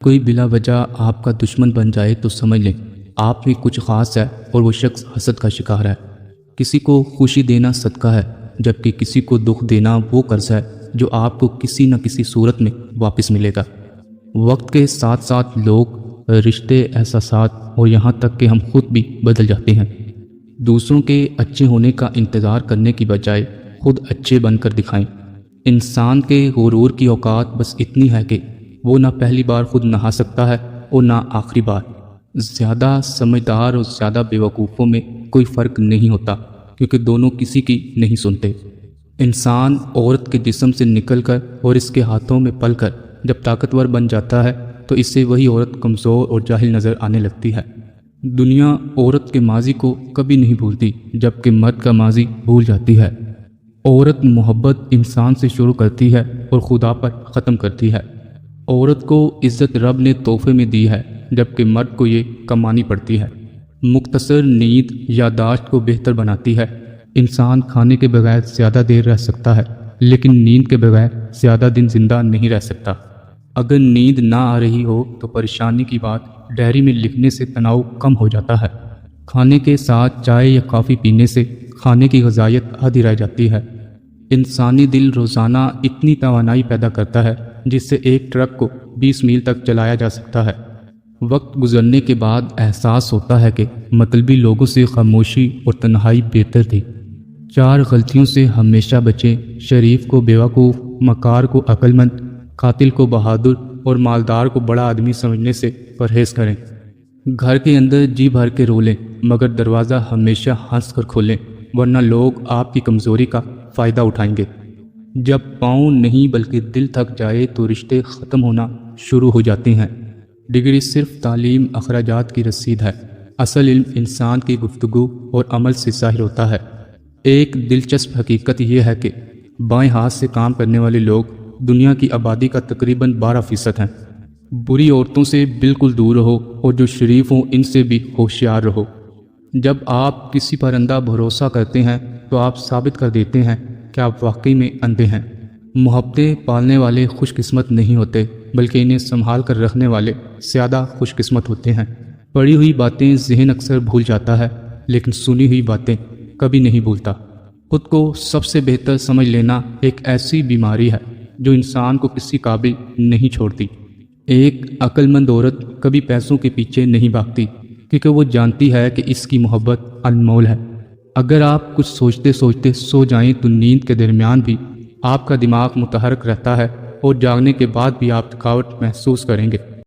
کوئی بلا وجہ آپ کا دشمن بن جائے تو سمجھ لیں آپ میں کچھ خاص ہے اور وہ شخص حسد کا شکار ہے۔ کسی کو خوشی دینا صدقہ ہے، جبکہ کسی کو دکھ دینا وہ قرض ہے جو آپ کو کسی نہ کسی صورت میں واپس ملے گا۔ وقت کے ساتھ ساتھ لوگ، رشتے، احساسات اور یہاں تک کہ ہم خود بھی بدل جاتے ہیں۔ دوسروں کے اچھے ہونے کا انتظار کرنے کی بجائے خود اچھے بن کر دکھائیں۔ انسان کے غرور کی اوقات بس اتنی ہے کہ وہ نہ پہلی بار خود نہا سکتا ہے اور نہ آخری بار۔ زیادہ سمجھدار اور زیادہ بیوقوفوں میں کوئی فرق نہیں ہوتا، کیونکہ دونوں کسی کی نہیں سنتے۔ انسان عورت کے جسم سے نکل کر اور اس کے ہاتھوں میں پل کر جب طاقتور بن جاتا ہے تو اس سے وہی عورت کمزور اور جاہل نظر آنے لگتی ہے۔ دنیا عورت کے ماضی کو کبھی نہیں بھولتی، جبکہ مرد کا ماضی بھول جاتی ہے۔ عورت محبت انسان سے شروع کرتی ہے اور خدا پر ختم کرتی ہے۔ عورت کو عزت رب نے تحفے میں دی ہے، جبکہ مرد کو یہ کمانی پڑتی ہے۔ مختصر نیند یادداشت کو بہتر بناتی ہے۔ انسان کھانے کے بغیر زیادہ دیر رہ سکتا ہے، لیکن نیند کے بغیر زیادہ دن زندہ نہیں رہ سکتا۔ اگر نیند نہ آ رہی ہو تو پریشانی کی بات ڈائری میں لکھنے سے تناؤ کم ہو جاتا ہے۔ کھانے کے ساتھ چائے یا کافی پینے سے کھانے کی غذائیت آدھی رہ جاتی ہے۔ انسانی دل روزانہ اتنی توانائی پیدا کرتا ہے جس سے ایک ٹرک کو 20 میل تک چلایا جا سکتا ہے۔ وقت گزرنے کے بعد احساس ہوتا ہے کہ مطلبی لوگوں سے خاموشی اور تنہائی بہتر تھی۔ 4 غلطیوں سے ہمیشہ بچیں: شریف کو بیوقوف، مکار کو عقل مند، قاتل کو بہادر اور مالدار کو بڑا آدمی سمجھنے سے پرہیز کریں۔ گھر کے اندر جی بھر کے رو لیں، مگر دروازہ ہمیشہ ہنس کر کھولیں، ورنہ لوگ آپ کی کمزوری کا فائدہ اٹھائیں گے۔ جب پاؤں نہیں بلکہ دل تھک جائے تو رشتے ختم ہونا شروع ہو جاتے ہیں۔ ڈگری صرف تعلیم اخراجات کی رسید ہے، اصل علم انسان کی گفتگو اور عمل سے ظاہر ہوتا ہے۔ ایک دلچسپ حقیقت یہ ہے کہ بائیں ہاتھ سے کام کرنے والے لوگ دنیا کی آبادی کا تقریباً 12% ہیں۔ بری عورتوں سے بالکل دور رہو اور جو شریف ہوں ان سے بھی ہوشیار رہو۔ جب آپ کسی پر اندھا بھروسہ کرتے ہیں تو آپ ثابت کر دیتے ہیں کہ آپ واقعی میں اندھے ہیں۔ محبتیں پالنے والے خوش قسمت نہیں ہوتے، بلکہ انہیں سنبھال کر رکھنے والے زیادہ خوش قسمت ہوتے ہیں۔ پڑھی ہوئی باتیں ذہن اکثر بھول جاتا ہے، لیکن سنی ہوئی باتیں کبھی نہیں بھولتا۔ خود کو سب سے بہتر سمجھ لینا ایک ایسی بیماری ہے جو انسان کو کسی قابل نہیں چھوڑتی۔ ایک عقل مند عورت کبھی پیسوں کے پیچھے نہیں بھاگتی، کیونکہ وہ جانتی ہے کہ اس کی محبت انمول ہے۔ اگر آپ کچھ سوچتے سوچتے سو جائیں تو نیند کے درمیان بھی آپ کا دماغ متحرک رہتا ہے اور جاگنے کے بعد بھی آپ تھکاوٹ محسوس کریں گے۔